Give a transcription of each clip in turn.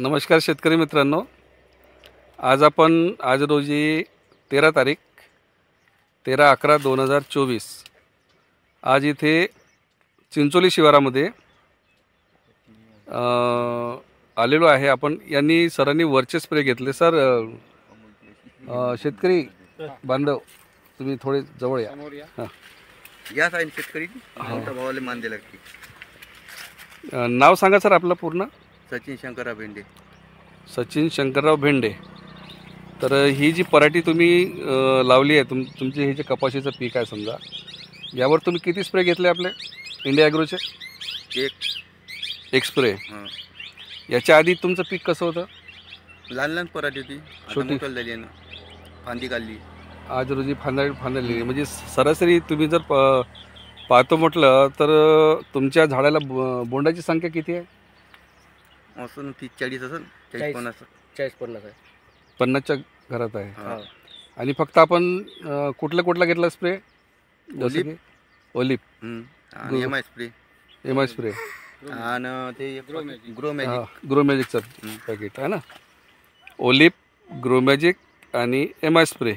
नमस्कार शेतकरी मित्रांनो, आज रोजी 13 तारीख 13/11/2024 आज इथे चिंचोली शिवारामध्ये आलेलो आहे। आपण यांनी सरांनी वरचे स्प्रे घेतले। सर, शेतकरी बांधव तुम्ही थोडे जवळ या। हां, या साईन शेतकरी भावाला मान दिला की नाव सांगा सर आपलं पूर्ण। सचिन शंकरराव भेंडे। सचिन शंकरराव भेंडे। तर ही जी पराठी तुम्ही लावली आहे, तुमची हे जे कपाशीचं पीक आहे समजा, यावर तुम्ही किती स्प्रे घेतले आपले इंडिया ॲग्रोचे? एक स्प्रे। याच्या आधी तुमचं पीक कसं होतं? लहान लहान पराठी होती, छोटी झाली ना, फांदी काढली। आज रोजी फांदळली म्हणजे सरासरी तुम्ही जर पाहतो म्हटलं तर तुमच्या झाडाला बोंडाची संख्या किती आहे? असं 30-40 असेल, 40-50 आहे। 50च्या घरात आहे। आणि फक्त आपण कुठला घेतला स्प्रे? जसं की ओलिप आणि एम आय स्प्रे आणि ते ग्रो मॅजिकचं पॅकेट आहे ना, ओलिप, ग्रो मॅजिक आणि एम आय स्प्रे,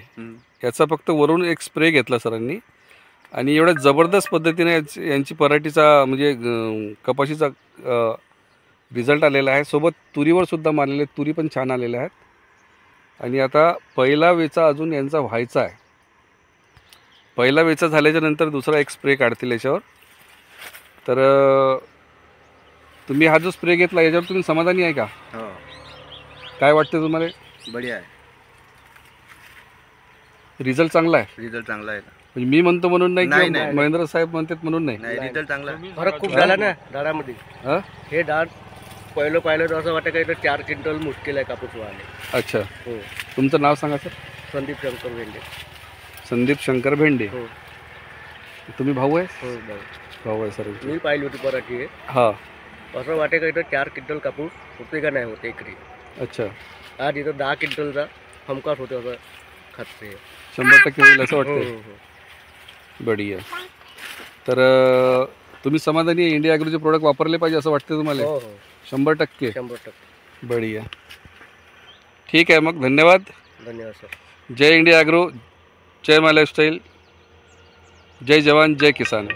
याचा फक्त वरून एक स्प्रे घेतला सरांनी। आणि एवढ्या जबरदस्त पद्धतीने यांची पराठीचा म्हणजे कपाशीचा रिझल्ट आलेला आहे। सोबत तुरीवर सुद्धा मारलेले, तुरी पण छान आलेल्या आहेत। आणि आता पहिला वेचा अजून यांचा व्हायचा आहे। पहिला वेचा झाल्याच्या नंतर दुसरा एक स्प्रे काढतील याच्यावर। तर तुम्ही हा जो स्प्रे घेतला याच्यावर तुम्ही समाधानी आहे का? काय वाटते तुम्हाला? बढिया आहे, रिझल्ट चांगला आहे। रिझल्ट चांगला आहे म्हणजे मी म्हणतो म्हणून नाही, महेंद्र साहेब म्हणतात म्हणून नाही, रिझल्ट चांगला आहे। फरक खूप झाला ना झाडामध्ये। हे झाड पहिलं तर असं वाटतं काही तर 4 क्विंटल मुश्किल आहे कापूस व्हायला। अच्छा, हो। तुमचं नाव सांगा सर? संदीप शंकर भेंडे। संदीप शंकर भेंडे। हो। तुम्ही भाऊ आहे? हो, भाऊ आहे सर। मी पाहिली होती पराठी आहे। हां, असं वाटे काही तर 4 क्विंटल कापूस होते का नाही होते एकरी। अच्छा, आज इथं 10 क्विंटलचा हमखास होते असं खाते। 100% होईल असं वाटतं? हो। बढिया। तर तुम्ही समाधानी आहे? इंडिया ॲग्रोचे प्रोडक्ट वापरले पाहिजे असं वाटतं तुम्हाला? हो, 100%? 100%। बढिया, ठीक आहे मग, धन्यवाद। धन्यवाद सर। जय इंडिया ॲग्रो, जय माय लाईफस्टाईल, जय जवान, जय किसान।